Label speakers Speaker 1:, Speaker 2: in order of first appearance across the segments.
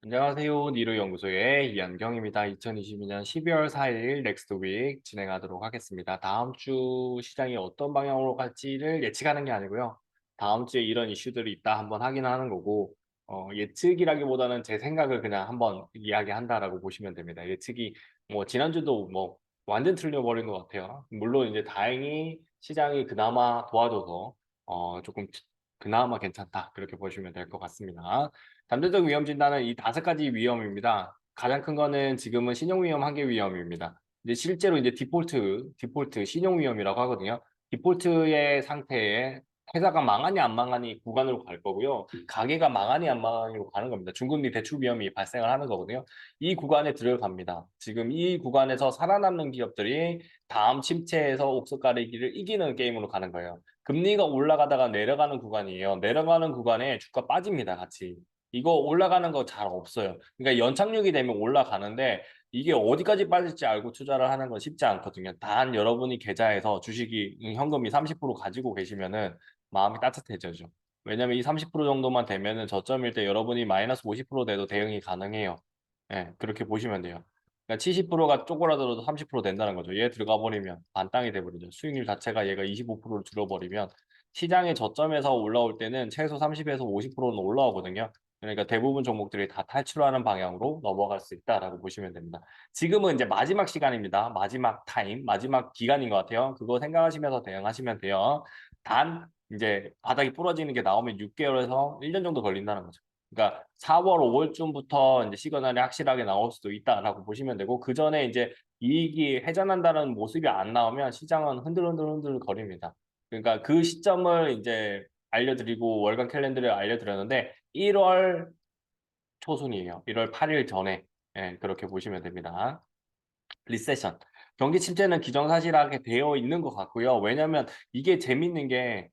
Speaker 1: 안녕하세요. 니르연구소의 이한경입니다. 2022년 12월 4일 넥스트 윅 진행하도록 하겠습니다. 다음 주 시장이 어떤 방향으로 갈지를 예측하는 게 아니고요. 다음 주에 이런 이슈들이 있다 한번 확인하는 거고, 예측이라기보다는 제 생각을 그냥 한번 이야기한다라고 보시면 됩니다. 예측이 지난주도 완전 틀려버린 것 같아요. 물론 이제 다행히 시장이 그나마 도와줘서 조금 그나마 괜찮다. 그렇게 보시면 될 것 같습니다. 잠재적 위험 진단은 이 5가지 위험입니다. 가장 큰 거는 지금은 신용 위험 한계 위험입니다. 이제 실제로 이제 디폴트 신용 위험이라고 하거든요. 디폴트의 상태에 회사가 망하니 안 망하니 구간으로 갈 거고요. 가게가 망하니 안 망하니로 가는 겁니다. 중금리 대출 위험이 발생을 하는 거거든요. 이 구간에 들어갑니다. 지금 이 구간에서 살아남는 기업들이 다음 침체에서 옥석 가리기를 이기는 게임으로 가는 거예요. 금리가 올라가다가 내려가는 구간이에요. 내려가는 구간에 주가 빠집니다, 같이. 이거 올라가는 거 잘 없어요. 그러니까 연착륙이 되면 올라가는데 이게 어디까지 빠질지 알고 투자를 하는 건 쉽지 않거든요. 단 여러분이 계좌에서 주식이 현금이 30% 가지고 계시면은 마음이 따뜻해져죠. 왜냐면 이 30% 정도만 되면은 저점일 때 여러분이 마이너스 50% 돼도 대응이 가능해요. 예, 그렇게 보시면 돼요. 그러니까 70%가 쪼그라들어도 30% 된다는 거죠. 얘 들어가 버리면 반땅이 돼버리죠. 수익률 자체가 얘가 25%를 줄여버리면 시장의 저점에서 올라올 때는 최소 30에서 50%는 올라오거든요. 그러니까 대부분 종목들이 다 탈출하는 방향으로 넘어갈 수 있다라고 보시면 됩니다. 지금은 이제 마지막 시간입니다. 마지막 타임, 마지막 기간인 것 같아요. 그거 생각하시면서 대응하시면 돼요. 단 이제 바닥이 부러지는 게 나오면 6개월에서 1년 정도 걸린다는 거죠. 그러니까 4월, 5월쯤부터 이제 시그널이 확실하게 나올 수도 있다라고 보시면 되고 그 전에 이제 이익이 회전한다는 모습이 안 나오면 시장은 흔들흔들 거립니다. 그러니까 그 시점을 이제 알려드리고 월간 캘린더를 알려드렸는데 1월 초순이에요. 1월 8일 전에 그렇게 보시면 됩니다. 리세션. 경기 침체는 기정사실하게 되어 있는 것 같고요. 왜냐하면 이게 재밌는 게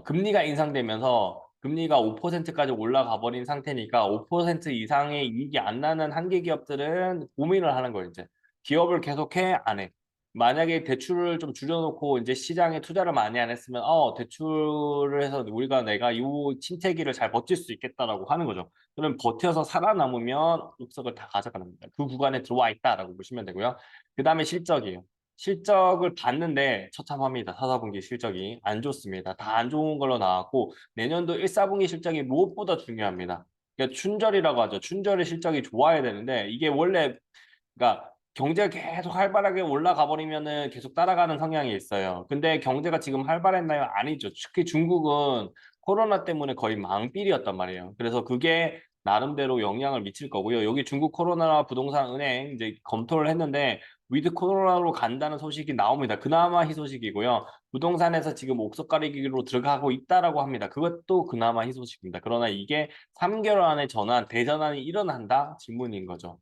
Speaker 1: 금리가 인상되면서 금리가 5%까지 올라가 버린 상태니까 5% 이상의 이익이 안 나는 한계 기업들은 고민을 하는 거예요, 이제. 기업을 계속해? 안 해. 만약에 대출을 좀 줄여놓고 이제 시장에 투자를 많이 안 했으면 대출을 해서 내가 이 침체기를 잘 버틸 수 있겠다라고 하는 거죠. 그럼 버텨서 살아남으면 옥석을 다 가져가는 겁니다. 그 구간에 들어와 있다라고 보시면 되고요. 그 다음에 실적이에요. 실적을 봤는데 처참합니다. 4, 4분기 실적이 안 좋습니다. 다 안 좋은 걸로 나왔고 내년도 1, 4분기 실적이 무엇보다 중요합니다. 그러니까 춘절이라고 하죠. 춘절의 실적이 좋아야 되는데 이게 원래 그러니까 경제가 계속 활발하게 올라가 버리면은 계속 따라가는 성향이 있어요. 근데 경제가 지금 활발했나요? 아니죠. 특히 중국은 코로나 때문에 거의 망필이었단 말이에요. 그래서 그게 나름대로 영향을 미칠 거고요. 여기 중국 코로나 부동산 은행 이제 검토를 했는데 위드 코로나로 간다는 소식이 나옵니다. 그나마 희소식이고요. 부동산에서 지금 옥석 가리기로 들어가고 있다라고 합니다. 그것도 그나마 희소식입니다. 그러나 이게 3개월 안에 대전환이 일어난다? 질문인 거죠.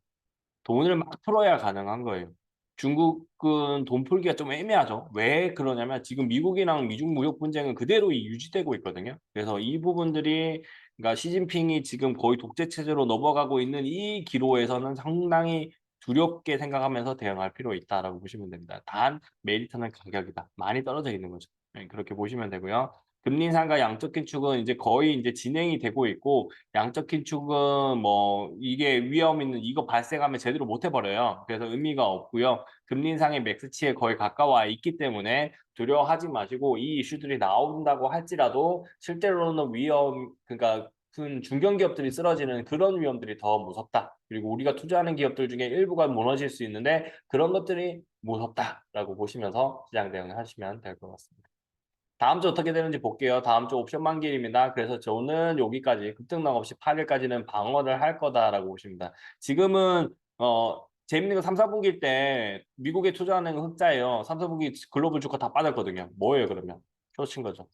Speaker 1: 돈을 막 풀어야 가능한 거예요. 중국은 돈 풀기가 좀 애매하죠. 왜 그러냐면 지금 미국이랑 미중 무역 분쟁은 그대로 유지되고 있거든요. 그래서 이 부분들이 그러니까 시진핑이 지금 거의 독재 체제로 넘어가고 있는 이 기로에서는 상당히 두렵게 생각하면서 대응할 필요 있다라고 보시면 됩니다. 단 메리트는 가격이다. 많이 떨어져 있는 거죠. 그렇게 보시면 되고요. 금리 인상과 양적 긴축은 이제 거의 이제 진행이 되고 있고 양적 긴축은 이게 위험 있는 이거 발생하면 제대로 못 해버려요. 그래서 의미가 없고요. 금리 인상의 맥스치에 거의 가까워 있기 때문에 두려워하지 마시고 이 이슈들이 나온다고 할지라도 실제로는 그러니까 큰 중견기업들이 쓰러지는 그런 위험들이 더 무섭다. 그리고 우리가 투자하는 기업들 중에 일부가 무너질 수 있는데 그런 것들이 무섭다라고 보시면서 시장 대응하시면 될 것 같습니다. 다음 주 어떻게 되는지 볼게요. 다음 주 옵션 만기일입니다. 그래서 저는 여기까지 급등락 없이 8일까지는 방어를 할 거다라고 보십니다. 지금은 재밌는 건 3, 4분기 때 미국에 투자하는 건 흑자예요. 3, 4분기 글로벌 주가 다 빠졌거든요. 뭐예요 그러면? 쇼친 거죠.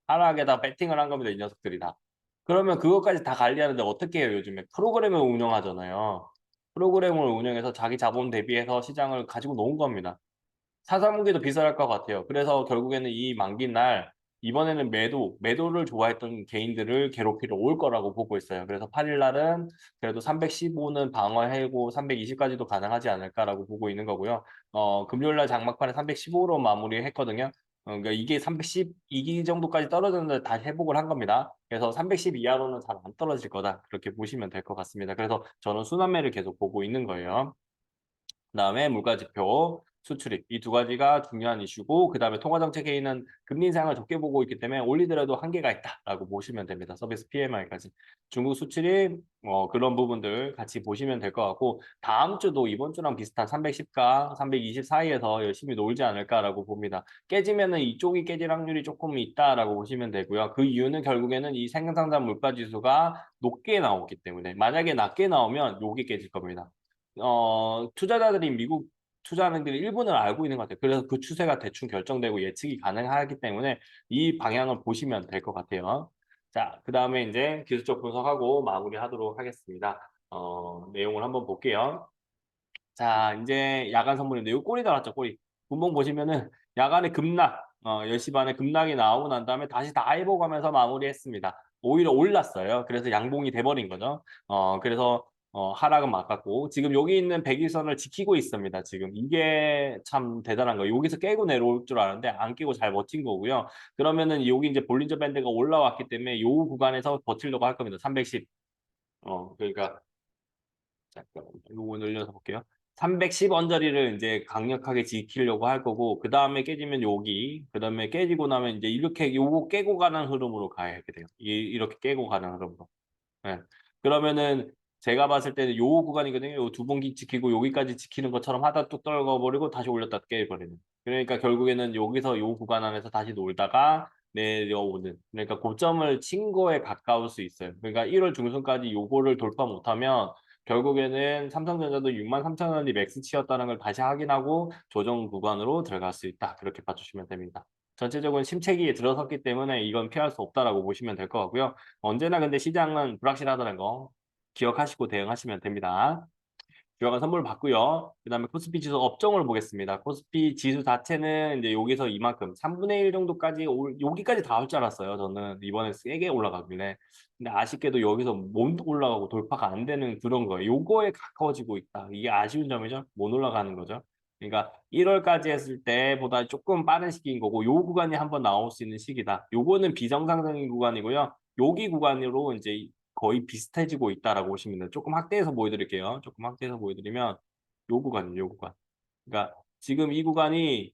Speaker 1: 하락에다 배팅을 한 겁니다. 이 녀석들이 다. 그러면 그것까지 다 관리하는데 어떻게 해요 요즘에? 프로그램을 운영하잖아요. 프로그램을 운영해서 자기 자본 대비해서 시장을 가지고 놓은 겁니다. 사사분기도 비쌀 것 같아요. 그래서 결국에는 이 만기 날 이번에는 매도를 좋아했던 개인들을 괴롭히러 올 거라고 보고 있어요. 그래서 8일 날은 그래도 315는 방어해고 320까지도 가능하지 않을까라고 보고 있는 거고요. 금요일 날 장막판에 315로 마무리했거든요. 그러니까 이게 310 이 정도까지 떨어졌는데 다시 회복을 한 겁니다. 그래서 310 이하로는 잘 안 떨어질 거다. 그렇게 보시면 될 것 같습니다. 그래서 저는 순환매를 계속 보고 있는 거예요. 그다음에 물가지표, 수출입 이 두 가지가 중요한 이슈고 그다음에 통화정책 회의는 금리 인상을 적게 보고 있기 때문에 올리더라도 한계가 있다라고 보시면 됩니다. 서비스 PMI까지. 중국 수출입 그런 부분들 같이 보시면 될 것 같고 다음 주도 이번 주랑 비슷한 310과 320 사이에서 열심히 놀지 않을까라고 봅니다. 깨지면은 이쪽이 깨질 확률이 조금 있다라고 보시면 되고요. 그 이유는 결국에는 이 생산자 물가 지수가 높게 나오기 때문에 만약에 낮게 나오면 요게 깨질 겁니다. 투자자들이 미국 투자하는들이 일본을 알고 있는 것 같아요. 그래서 그 추세가 대충 결정되고 예측이 가능하기 때문에 이 방향을 보시면 될 것 같아요. 자, 그 다음에 이제 기술적 분석하고 마무리하도록 하겠습니다. 내용을 한번 볼게요. 자, 이제 야간 선물인데 이거 꼬리 달았죠, 꼬리. 분봉 보시면은 야간에 급락, 10시 반에 급락이 나오고 난 다음에 다시 다이버 가면서 마무리했습니다. 오히려 올랐어요. 그래서 양봉이 돼버린 거죠. 그래서 하락은 막았고 지금 여기 있는 100일선을 지키고 있습니다. 지금 이게 참 대단한 거예요. 여기서 깨고 내려올 줄 알았는데 안 깨고 잘 버틴 거고요. 그러면은 여기 이제 볼린저 밴드가 올라왔기 때문에 요 구간에서 버틸려고 할 겁니다. 310. 그러니까 잠깐만 요거 늘려서 볼게요. 310 언저리를 이제 강력하게 지키려고 할 거고 그 다음에 깨지면 여기 그 다음에 깨지고 나면 이제 이렇게 요거 깨고 가는 흐름으로 가야 돼요. 이렇게 깨고 가는 흐름으로. 예. 그러면은 제가 봤을 때는 요 구간이거든요. 요 두 번 지키고 여기까지 지키는 것처럼 하다 뚝 떨궈버리고 다시 올렸다 깨버리는. 그러니까 결국에는 여기서 요 구간 안에서 다시 놀다가 내려오는. 그러니까 고점을 친 거에 가까울 수 있어요. 그러니까 1월 중순까지 요거를 돌파 못하면 결국에는 삼성전자도 63,000원이 맥스치였다는 걸 다시 확인하고 조정 구간으로 들어갈 수 있다. 그렇게 봐주시면 됩니다. 전체적인 침체기에 들어섰기 때문에 이건 피할 수 없다라고 보시면 될 것 같고요. 언제나 근데 시장은 불확실하다는 거 기억하시고 대응하시면 됩니다. 주요한 선물 받고요. 그다음에 코스피 지수 업종을 보겠습니다. 코스피 지수 자체는 이제 여기서 이만큼 3분의 1 정도까지 여기까지 다 올 줄 알았어요. 저는 이번에 세게 올라가길래. 근데 아쉽게도 여기서 못 올라가고 돌파가 안 되는 그런 거예요. 요거에 가까워지고 있다. 이게 아쉬운 점이죠. 못 올라가는 거죠. 그러니까 1월까지 했을 때보다 조금 빠른 시기인 거고 요 구간이 한번 나올 수 있는 시기다. 요거는 비정상적인 구간이고요. 여기 구간으로 이제 거의 비슷해지고 있다라고 보시면 돼요. 조금 확대해서 보여드릴게요. 조금 확대해서 보여드리면 요 구간이에요. 요 구간. 그러니까 지금 이 구간이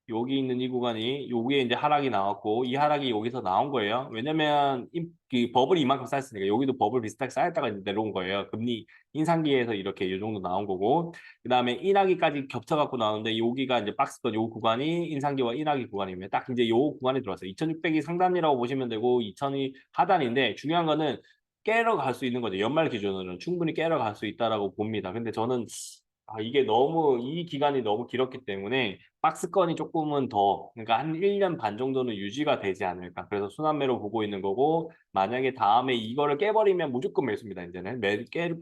Speaker 1: 여기 있는 이 구간이 여기에 이제 하락이 나왔고 이 하락이 여기서 나온 거예요. 왜냐면 그 버블이 이만큼 쌓였으니까 여기도 버블 비슷하게 쌓였다가 이제 내려온 거예요. 금리 인상기에서 이렇게 이 정도 나온 거고 그다음에 인하기까지 겹쳐갖고 나오는데 여기가 이제 박스권 요 구간이 인상기와 인하기 구간이면 딱 이제 요 구간에 들어왔어요. 2,600이 상단이라고 보시면 되고 2,000이 하단인데 중요한 거는 깨러 갈 수 있는 거죠. 연말 기준으로는 충분히 깨러 갈 수 있다라고 봅니다. 근데 저는 이게 너무 이 기간이 너무 길었기 때문에 박스권이 조금은 더 그러니까 한 1년 반 정도는 유지가 되지 않을까. 그래서 순환매로 보고 있는 거고 만약에 다음에 이거를 깨버리면 무조건 매수입니다. 이제는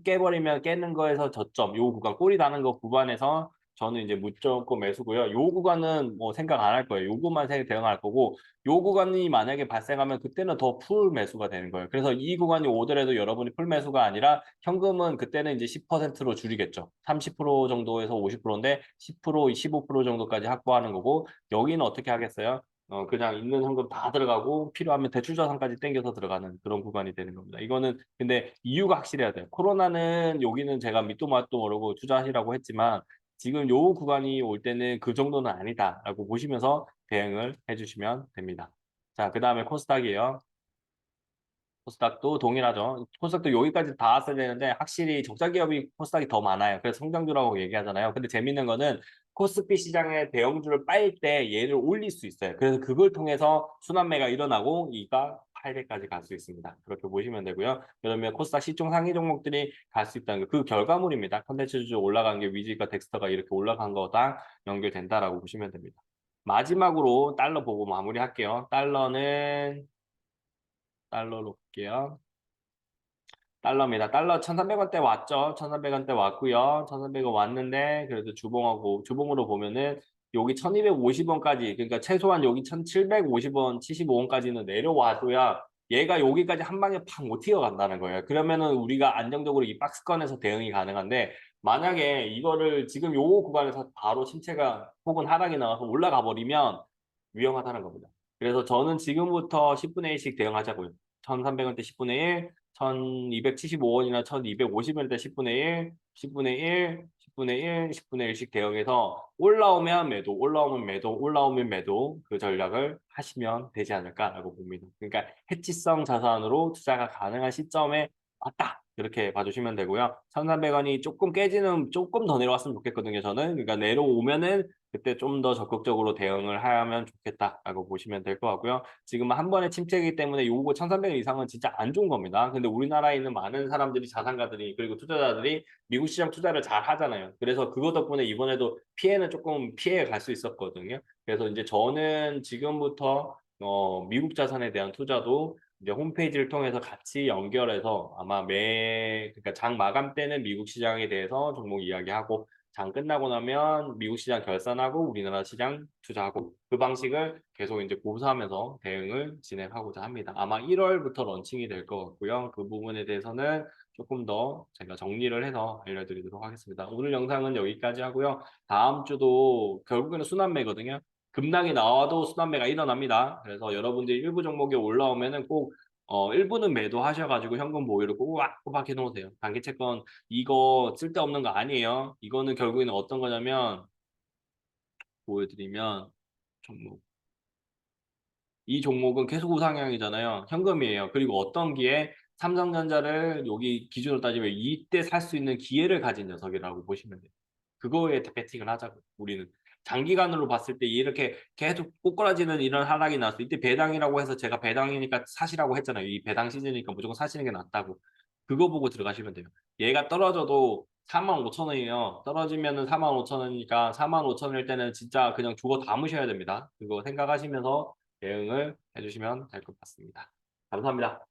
Speaker 1: 깨버리면 깨는 거에서 저점 요 구간 꼬리 다는 거 구간에서 저는 이제 무조건 매수고요. 요 구간은 뭐 생각 안 할 거예요. 요것만 대응할 거고 요 구간이 만약에 발생하면 그때는 더 풀 매수가 되는 거예요. 그래서 이 구간이 오더라도 여러분이 풀 매수가 아니라 현금은 그때는 이제 10%로 줄이겠죠. 30% 정도에서 50%인데 10%, 15% 정도까지 확보하는 거고 여기는 어떻게 하겠어요? 그냥 있는 현금 다 들어가고 필요하면 대출자산까지 땡겨서 들어가는 그런 구간이 되는 겁니다. 이거는 근데 이유가 확실해야 돼요. 코로나는 여기는 제가 밑도 맛도 모르고 투자하시라고 했지만 지금 요 구간이 올 때는 그 정도는 아니다라고 보시면서 대응을 해주시면 됩니다. 자, 그 다음에 코스닥이에요. 코스닥도 동일하죠. 코스닥도 여기까지 다 왔어야 되는데 확실히 적자 기업이 코스닥이 더 많아요. 그래서 성장주라고 얘기하잖아요. 근데 재밌는 거는 코스피 시장의 대형주를 빨 때 얘를 올릴 수 있어요. 그래서 그걸 통해서 순환매가 일어나고 이가 800까지 갈 수 있습니다. 그렇게 보시면 되고요. 그러면 코스닥 시총 상위 종목들이 갈 수 있다는 거 그 결과물입니다. 컨텐츠주 올라간 게 위즈가 덱스터가 이렇게 올라간 거랑 연결된다라고 보시면 됩니다. 마지막으로 달러 보고 마무리할게요. 달러로 볼게요. 달러입니다. 달러 1,300원대 왔죠. 1,300원대 왔고요. 1,300원 왔는데 그래도 주봉으로 보면은 여기 1,250원까지 그러니까 최소한 여기 1,750원, 75원까지는 내려와줘야 얘가 여기까지 한 방에 팍 못 튀어간다는 거예요. 그러면은 우리가 안정적으로 이 박스권에서 대응이 가능한데 만약에 이거를 지금 요 구간에서 바로 침체가 혹은 하락이 나와서 올라가 버리면 위험하다는 겁니다. 그래서 저는 지금부터 10분의 1씩 대응하자고요. 1,300원대 10분의 1, 1,275원이나 1,250원대 10분의 1, 10분의 1, 10분의 1, 10분의 1씩 대응해서 올라오면 매도, 올라오면 매도, 올라오면 매도 그 전략을 하시면 되지 않을까라고 봅니다. 그러니까 해치성 자산으로 투자가 가능한 시점에 왔다. 이렇게 봐주시면 되고요. 1,300원이 조금 깨지는 조금 더 내려왔으면 좋겠거든요. 저는 그러니까 내려오면은 그때 좀 더 적극적으로 대응을 하면 좋겠다라고 보시면 될 것 같고요. 지금 한 번의 침체이기 때문에 요거 1,300원 이상은 진짜 안 좋은 겁니다. 근데 우리나라에 있는 많은 사람들이 자산가들이 그리고 투자자들이 미국 시장 투자를 잘 하잖아요. 그래서 그거 덕분에 이번에도 피해는 조금 피해 갈 수 있었거든요. 그래서 이제 저는 지금부터 미국 자산에 대한 투자도 이제 홈페이지를 통해서 같이 연결해서 아마 그러니까 장 마감 때는 미국 시장에 대해서 종목 이야기하고 장 끝나고 나면 미국 시장 결산하고 우리나라 시장 투자하고 그 방식을 계속 이제 고수하면서 대응을 진행하고자 합니다. 아마 1월부터 런칭이 될 것 같고요. 그 부분에 대해서는 조금 더 제가 정리를 해서 알려드리도록 하겠습니다. 오늘 영상은 여기까지 하고요. 다음 주도 결국에는 순환매거든요. 급락이 나와도 순환매가 일어납니다. 그래서 여러분들이 일부 종목이 올라오면은 꼭 일부는 매도하셔가지고 현금 보유를 꼬박꼬박 해놓으세요. 단기 채권 이거 쓸데없는 거 아니에요. 이거는 결국에는 어떤 거냐면 보여드리면 종목. 이 종목은 계속 우상향이잖아요. 현금이에요. 그리고 어떤 기회? 삼성전자를 여기 기준으로 따지면 이때 살 수 있는 기회를 가진 녀석이라고 보시면 돼요. 그거에 배팅을 하자고 우리는. 장기간으로 봤을 때 이렇게 계속 꼬꾸라지는 이런 하락이 나왔어. 이때 배당이라고 해서 제가 배당이니까 사시라고 했잖아요. 이 배당 시즌이니까 무조건 사시는 게 낫다고. 그거 보고 들어가시면 돼요. 얘가 떨어져도 45,000원이에요. 떨어지면은 45,000원이니까 45,000원일 때는 진짜 그냥 죽어 담으셔야 됩니다. 그거 생각하시면서 대응을 해주시면 될 것 같습니다. 감사합니다.